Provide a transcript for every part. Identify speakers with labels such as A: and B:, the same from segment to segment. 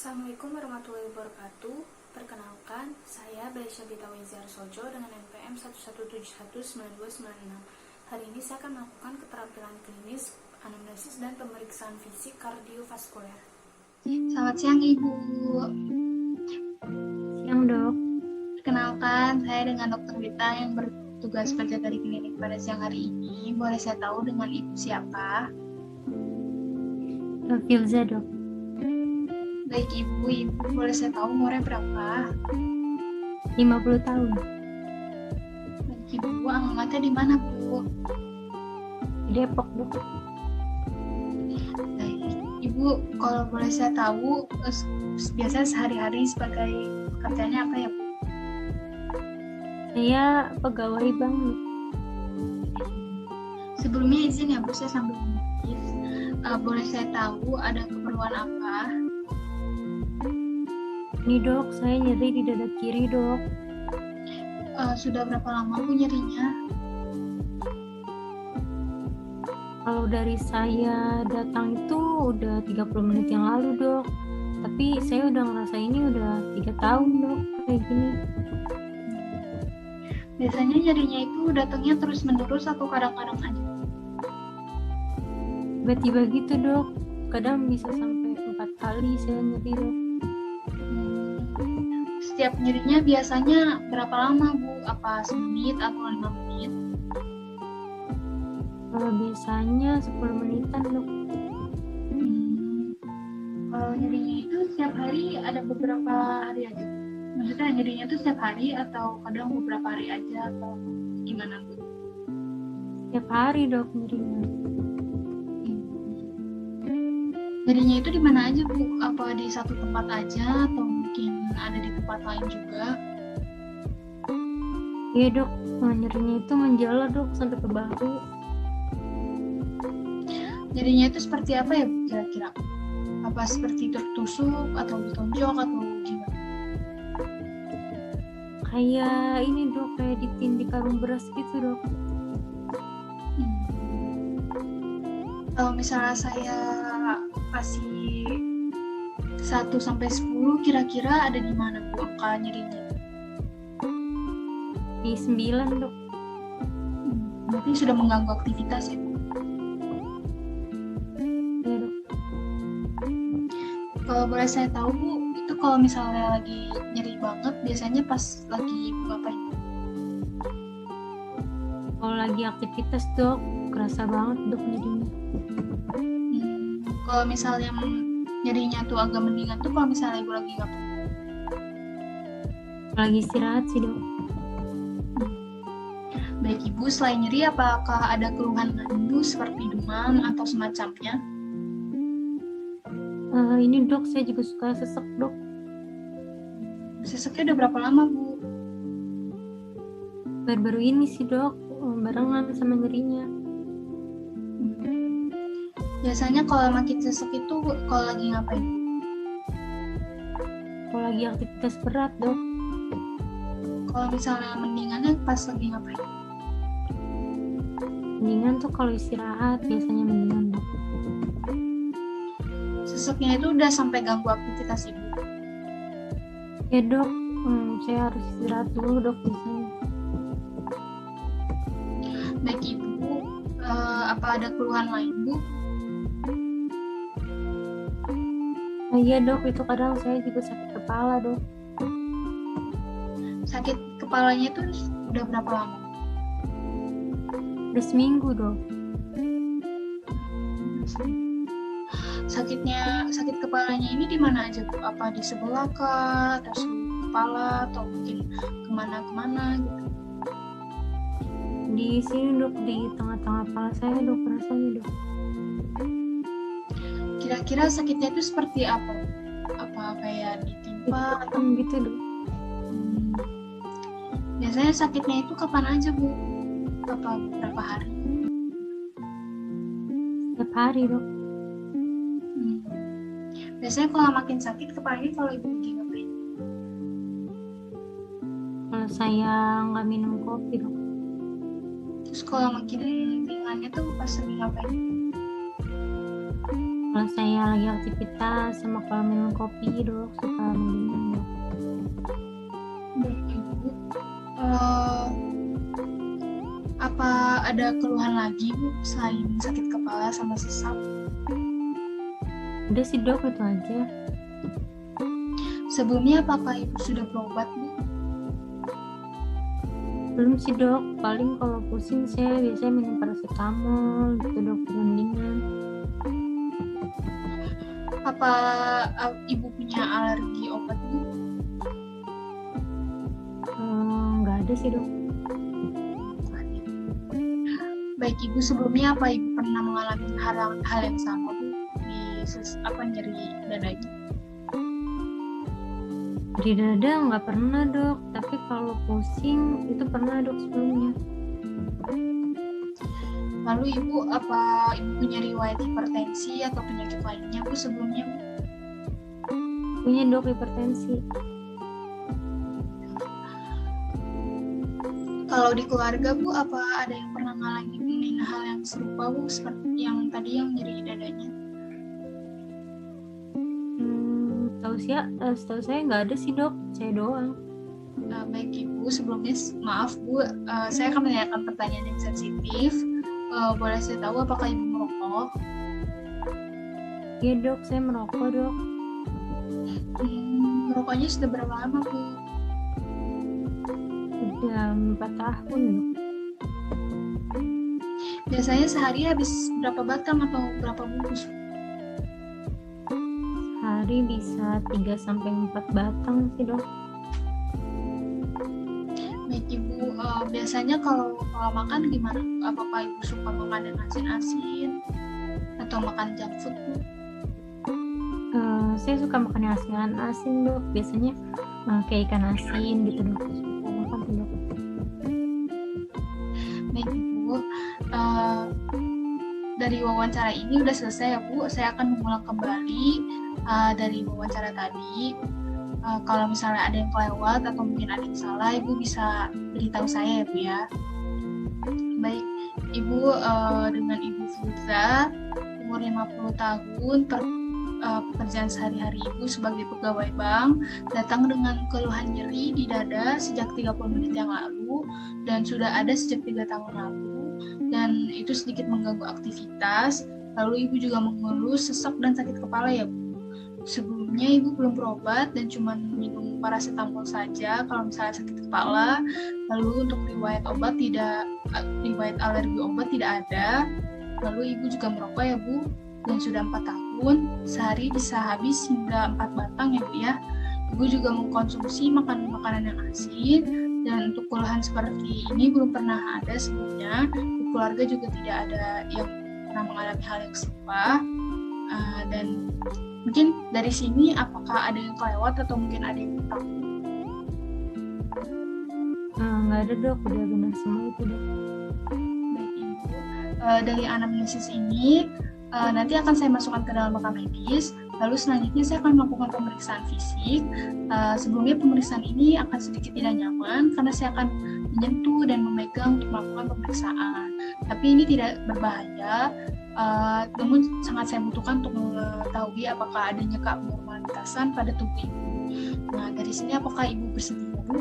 A: Assalamualaikum warahmatullahi wabarakatuh. Perkenalkan, saya Baisya Bitawizar Sojo dengan NPM 117192996. Hari ini saya akan melakukan keterampilan klinis, anamnesis dan pemeriksaan fisik kardiovaskuler.
B: Selamat siang Ibu.
C: Siang dok.
B: Perkenalkan, saya dengan Dr. Wita yang bertugas berjaga di klinik pada siang hari ini. Boleh saya tahu dengan Ibu siapa?
C: Dok Filza dok.
B: Baik Ibu boleh saya tahu umurnya berapa?
C: 50 tahun.
B: Baik Ibu, alamatnya di mana Bu?
C: Di Depok dok.
B: Baik Ibu, kalau boleh saya tahu biasa sehari-hari sebagai pekerjaannya apa ya Bu?
C: Saya pegawai bank dok.
B: Sebelumnya izin ya Bu, saya sambil menulis. Boleh saya tahu ada keperluan apa?
C: Ini dok, saya nyeri di dada kiri dok.
B: Sudah berapa lama Bu nyerinya?
C: Kalau dari saya datang itu udah 30 menit yang lalu dok. Tapi saya udah ngerasa ini udah 3 tahun dok kayak gini.
B: Biasanya nyerinya itu datangnya terus menerus atau kadang-kadang aja?
C: Tiba-tiba gitu dok. Kadang bisa sampai 4 kali saya nyeri dok.
B: Setiap nyerinya biasanya berapa lama Bu? Apa semenit atau 5 menit?
C: Biasanya 10 menitan dok.
B: Kalau nyerinya itu setiap hari ada beberapa hari aja? Maksudnya nyerinya itu setiap hari atau kadang beberapa hari aja atau gimana Bu?
C: Setiap hari dok nyerinya.
B: Nyerinya itu di mana aja Bu? Apa di satu tempat aja atau mungkin ada di tempat lain juga?
C: Iya dok, nyerinya itu menjalar dok sampai ke bahu.
B: Nyerinya itu seperti apa ya Bu kira-kira? Apa seperti tertusuk atau ditonjok atau gimana?
C: Kayak ini dok, kayak ditindih karung beras gitu dok.
B: Kalau misalnya saya kasih 1-10 kira-kira ada di mana Bu angka nyerinya?
C: Di 9 dok.
B: Berarti sudah mengganggu aktivitas ya Bu?
C: Iya dok.
B: Kalau boleh saya tahu Bu, itu kalau misalnya lagi nyeri banget biasanya pas lagi Ibu ngapain?
C: Kalau lagi aktivitas dok, kerasa banget dok nyerinya.
B: Kalau misalnya nyerinya tuh agak mendingan tuh kalau misalnya Ibu lagi ngapain?
C: Lagi istirahat sih dok.
B: Baik Ibu, selain nyeri apakah ada keluhan lain seperti demam atau semacamnya?
C: Ini dok, saya juga suka sesek dok.
B: Seseknya udah berapa lama Bu?
C: Baru-baru ini sih dok, barengan sama nyerinya.
B: Biasanya kalau makin sesek itu kalau lagi ngapain?
C: Kalau lagi aktivitas berat dok.
B: Kalau misalnya mendingannya pas lagi ngapain?
C: Mendingan tuh kalau istirahat, biasanya mendingan dok.
B: Seseknya itu udah sampai ganggu aktivitas Ibu?
C: Ya dok, saya harus istirahat dulu dok biasanya.
B: Baik Ibu, apa ada keluhan lain Bu?
C: Iya dok, itu kadang saya juga sakit kepala dok.
B: Sakit kepalanya itu udah berapa lama?
C: Udah seminggu dok.
B: Sakit kepalanya ini di mana aja Bu? Apa di sebelah kah, atau seluruh kepala, atau mungkin kemana-kemana gitu?
C: Di sini dok, di tengah-tengah kepala saya dok, rasanya dok.
B: Kira-kira sakitnya itu seperti apa? Apa kayak ditimpa atau
C: gitu dok.
B: biasanya sakitnya itu kapan aja Bu? Apa berapa hari?
C: Setiap hari dok.
B: Biasanya kalau makin sakit kepalanya kalau Ibu lagi ngapain?
C: Kalau saya nggak minum kopi dok.
B: Terus kalau makin ringannya tuh pas lagi ngapain?
C: Kalau saya lagi aktivitas sama kalau minum kopi dok suka mendingan dok.
B: Baik Ibu. Eh, apa ada keluhan lagi Bu selain sakit kepala sama sesak?
C: Udah sih dok itu aja.
B: Sebelumnya apakah Ibu sudah berobat Bu?
C: Belum sih dok, paling kalau pusing saya biasanya minum paracetamol gitu dok mendingan.
B: Apa Ibu punya alergi obat Bu?
C: Nggak ada sih dok.
B: Baik Ibu, sebelumnya apa Ibu pernah mengalami hal yang sama Bu di nyeri dadanya?
C: Di dada nggak pernah dok, tapi kalau pusing itu pernah dok sebelumnya.
B: Lalu Ibu punya riwayat hipertensi atau penyakit lainnya Bu sebelumnya Bu?
C: Punya dok hipertensi.
B: Kalau di keluarga Bu, apa ada yang pernah ngalamin hal yang serupa Bu seperti yang tadi yang nyeri dadanya?
C: Setahu saya nggak ada sih dok, saya doang.
B: Baik Ibu, sebelumnya maaf Bu, saya akan menanyakan pertanyaan yang sensitif. Boleh saya tahu apakah Ibu merokok?
C: Iya dok, saya merokok dok.
B: Merokoknya sudah berapa lama Bu?
C: Udah 4 tahun dok.
B: Biasanya sehari habis berapa batang atau berapa bungkus?
C: Hari bisa 3-4 batang sih dok.
B: Baik Ibu, biasanya kalau makan gimana? Apakah Ibu suka makan yang asin-asin atau makan junk food Bu?
C: Saya suka makan yang asin dok. Biasanya kayak ikan asin gitu dok. Suka makan tuh dok.
B: Baik Ibu, dari wawancara ini udah selesai ya Bu. Saya akan mengulang kembali dari wawancara tadi. Kalau misalnya ada yang kelewat atau mungkin ada yang salah, Ibu bisa beritahu saya ya Bu ya. Baik, Ibu dengan Ibu Firza, umur 50 tahun, pekerjaan sehari-hari Ibu sebagai pegawai bank, datang dengan keluhan nyeri di dada sejak 30 menit yang lalu dan sudah ada sejak 3 tahun lalu, dan itu sedikit mengganggu aktivitas. Lalu Ibu juga mengeluh sesak dan sakit kepala ya Bu. Sebelumnya Ibu belum berobat dan cuma minum paracetamol saja kalau misalnya sakit kepala. Lalu untuk riwayat alergi obat tidak ada. Lalu Ibu juga merokok ya Bu, dan sudah 4 tahun, sehari bisa habis hingga 4 batang ya Bu ya. Ibu juga mengkonsumsi makanan yang asin, dan untuk keluhan seperti ini belum pernah ada sebelumnya. Di keluarga juga tidak ada yang pernah mengalami hal yang serupa. Dan mungkin dari sini apakah ada yang kelewat atau mungkin ada yang kurang?
C: Nggak ada dok, udah benar semua itu dok.
B: Baik Ibu, dari anamnesis ini nanti akan saya masukkan ke dalam rekam medis. Lalu selanjutnya saya akan melakukan pemeriksaan fisik. Sebelumnya pemeriksaan ini akan sedikit tidak nyaman karena saya akan menyentuh dan memegang untuk melakukan pemeriksaan. Tapi ini tidak berbahaya, namun sangat saya butuhkan untuk mengetahui apakah adanya keabnormalitasan pada tubuh Ibu. Nah, dari sini apakah Ibu bersedia Bu?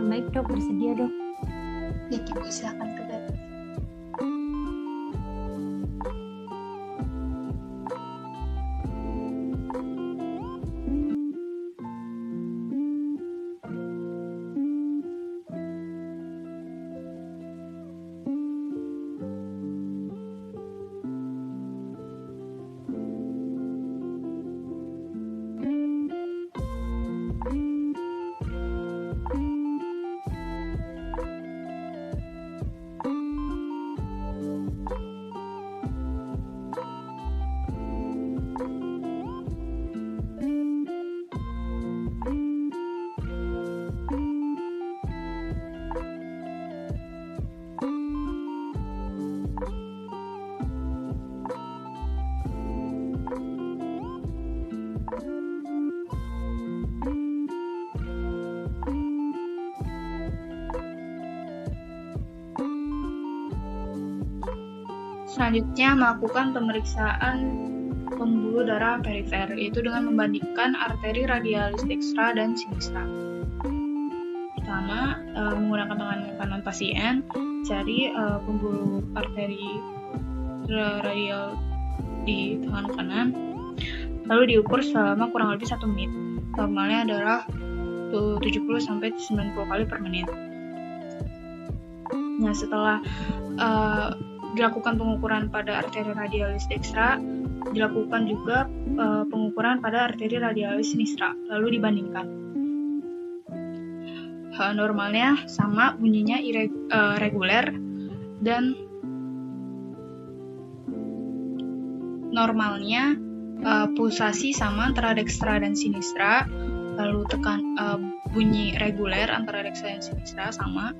C: Baik dok, bersedia dok.
B: Ya Ibu, silakan ke bed.
D: Selanjutnya melakukan pemeriksaan pembuluh darah perifer, yaitu dengan membandingkan arteri radialis dekstra dan sinistra. Pertama, menggunakan tangan kanan pasien, cari pembuluh arteri radial di tangan kanan, lalu diukur selama kurang lebih 1 menit. Normalnya adalah 70-90 kali per menit. Nah, setelah dilakukan pengukuran pada arteri radialis dekstra, dilakukan juga pengukuran pada arteri radialis sinistra, lalu dibandingkan. Normalnya sama, bunyinya reguler, dan normalnya pulsasi sama antara dekstra dan sinistra, lalu bunyi reguler antara dekstra dan sinistra sama,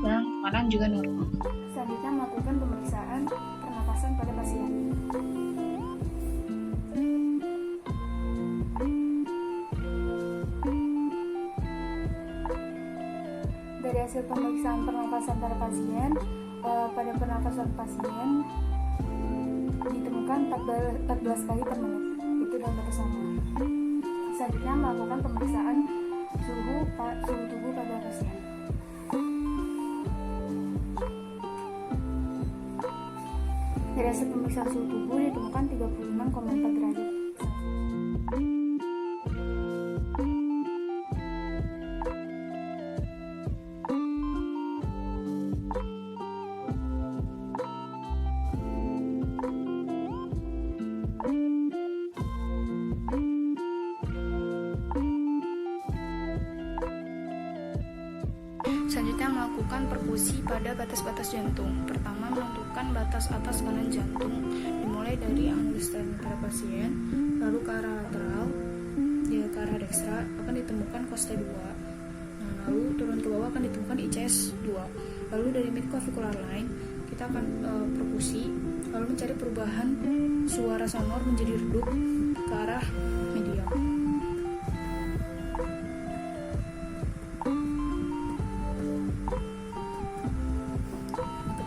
D: dan tekanan juga normal.
A: Selanjutnya melakukan pemeriksaan pernapasan pada pasien. Dari hasil pemeriksaan pernapasan pada pasien, pada pernapasan pasien ditemukan 14 kali per menit, itu dalam batas normal. Selanjutnya melakukan pemeriksaan suhu tubuh pada pasien. Dari hasil pemeriksaan suhu tubuh ditemukan 36,4 derajat. Selanjutnya melakukan perkusi pada batas-batas jantung. Pertama, menentukan batas atas kanan jantung, dimulai dari angus sternum pada pasien, lalu ke arah lateral, ke arah dekstra akan ditemukan coste 2. Lalu turun ke bawah akan ditemukan ICS 2. Lalu dari midclavicular line kita akan perkusi, lalu mencari perubahan suara sonor menjadi redup ke arah medial.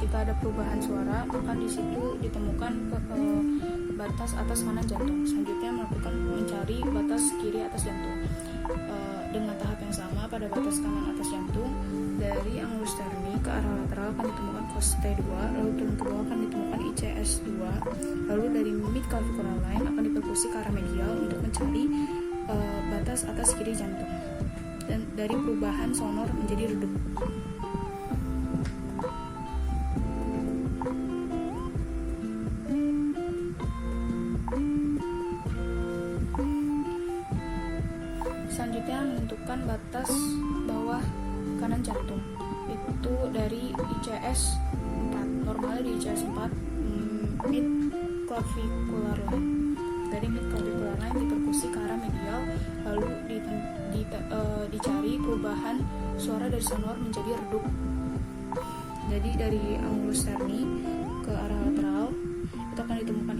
A: Ketika ada perubahan suara, maka di situ ditemukan batas atas kanan jantung. Selanjutnya mencari batas kiri atas jantung. Dengan tahap yang sama pada batas kanan atas jantung, dari angulus sterni ke arah lateral akan ditemukan coste 2, lalu turun ke bawah akan ditemukan ICS 2, lalu dari midclavicular line akan diperkusi ke arah medial untuk mencari batas atas kiri jantung, dan dari perubahan sonor menjadi redup. Selanjutnya menentukan batas bawah kanan jantung, itu dari ICS 4, normalnya di ICS 4, midclavicular line. Dari midclavicular line diperkusi ke arah medial, lalu dicari perubahan suara dari sonor menjadi redup. Jadi dari angulus sterni ke arah lateral itu akan ditemukan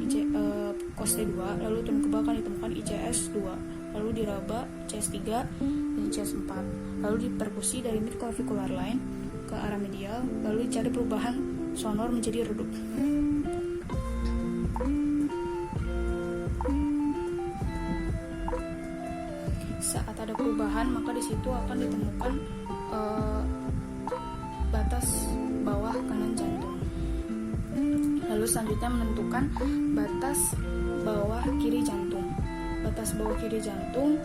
A: coste 2, lalu turun ke bawah akan ditemukan ICS 2, lalu diraba ICS 3 dan ICS 4, lalu diperkusi dari midclavicular line ke arah medial, lalu dicari perubahan sonor menjadi redup. Saat ada perubahan, maka di situ akan ditemukan batas bawah kanan jantung. Lalu selanjutnya menentukan batas bawah kiri jantung. Batas bawah kiri jantung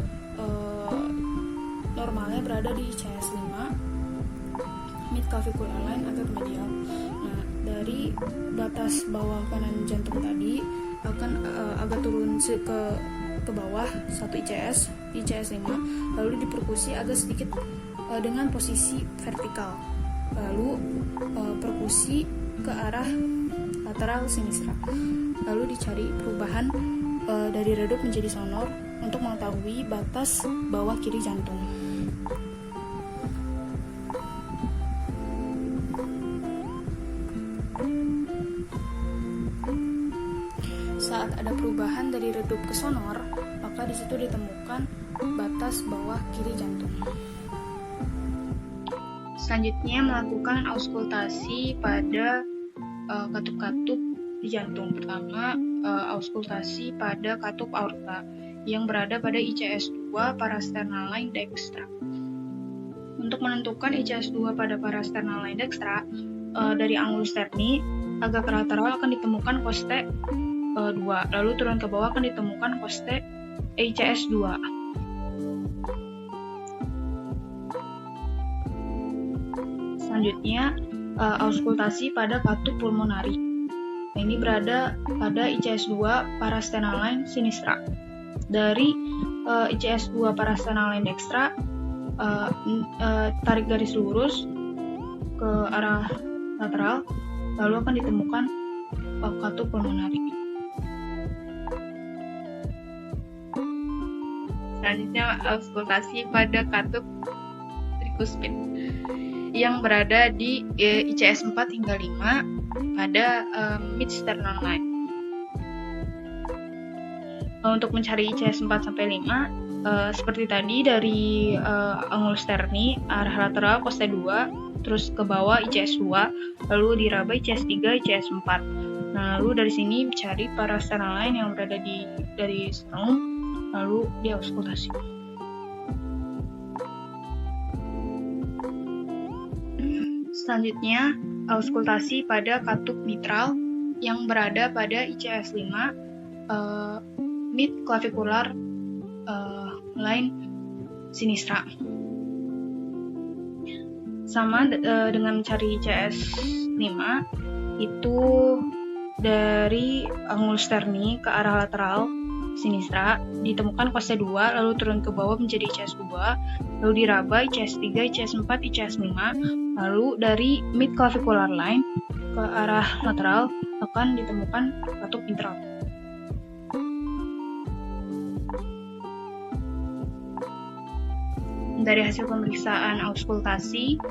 A: normalnya berada di ICS 5, midclavicular line atau medial. Nah, dari batas bawah kanan jantung tadi akan agak turun ke bawah 1 ICS, ICS 5, lalu diperkusi agak sedikit dengan posisi vertikal, lalu perkusi ke arah lateral sinistra, lalu dicari perubahan dari redup menjadi sonor untuk mengetahui batas bawah kiri jantung. Saat ada perubahan dari redup ke sonor, maka di situ ditemukan batas bawah kiri jantung.
D: Selanjutnya melakukan auskultasi pada katup-katup di jantung. Pertama, auskultasi pada katup aorta yang berada pada ICS 2 parasternal line dextra. Untuk menentukan ICS 2 pada parasternal line dextra, dari angulus sterni agak lateral akan ditemukan koste 2, lalu turun ke bawah akan ditemukan koste ICS 2. Selanjutnya, auskultasi pada katup pulmonari. Nah, ini berada pada ICS 2 parasternal line sinistra. Dari ICS 2 parasternal line dextra, tarik garis lurus ke arah lateral, lalu akan ditemukan katup pulmonari. Selanjutnya, auskultasi pada katup trikuspid yang berada di ICS 4 hingga 5 pada mid-sternal line. Untuk mencari ICS 4 sampai 5, seperti tadi dari angulus sterni arah lateral koste 2, terus ke bawah ICS 2, lalu diraba ICS 3, ICS 4. Nah, lalu dari sini cari parasternal line yang berada dari sternum, lalu diauskultasi. Selanjutnya, auskultasi pada katup mitral yang berada pada ICS 5 mid clavicular line sinistra. Sama dengan mencari ICS 5, itu dari angulus sterni ke arah lateral sinistra ditemukan koste 2, lalu turun ke bawah menjadi ICS 2, lalu diraba ICS 3, ICS 4, ICS 5, lalu dari mid clavicular line ke arah lateral akan ditemukan katup mitral. Dari hasil pemeriksaan auskultasi,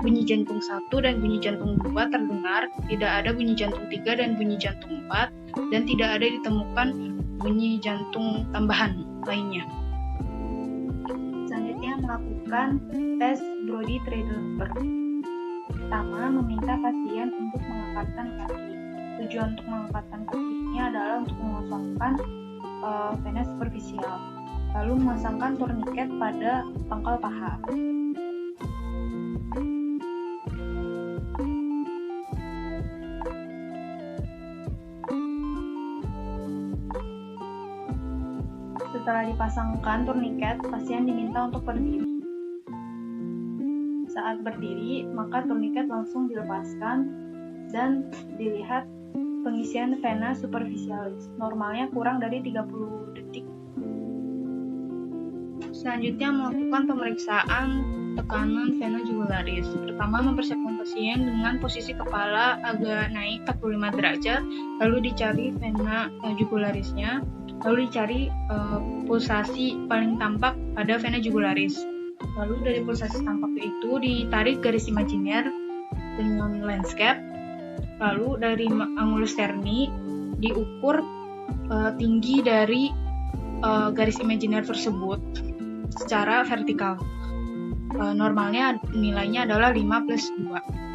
D: bunyi jantung 1 dan bunyi jantung 2 terdengar, tidak ada bunyi jantung 3 dan bunyi jantung 4, dan tidak ada ditemukan bunyi jantung tambahan lainnya.
B: Selanjutnya melakukan tes Brody Tradelemper. Pertama, meminta pasien untuk mengangkatkan kaki. Tujuan untuk mengangkatkan kaki ini adalah untuk mengosongkan vena superficial, lalu memasangkan tourniquet pada pangkal paha. Setelah dipasangkan tourniquet, pasien diminta untuk berdiri. Saat berdiri, maka tourniquet langsung dilepaskan dan dilihat pengisian vena superficialis. Normalnya kurang dari 30 detik.
D: Selanjutnya, melakukan pemeriksaan tekanan vena jugularis. Pertama, mempersiapkan pasien dengan posisi kepala agak naik 45 derajat, lalu dicari vena jugularisnya, lalu dicari pulsasi paling tampak pada vena jugularis. Lalu dari pulsasi tampak itu ditarik garis imajiner dengan landscape, lalu dari angulus sterni diukur tinggi dari garis imajiner tersebut secara vertikal. Normalnya nilainya adalah 5+2.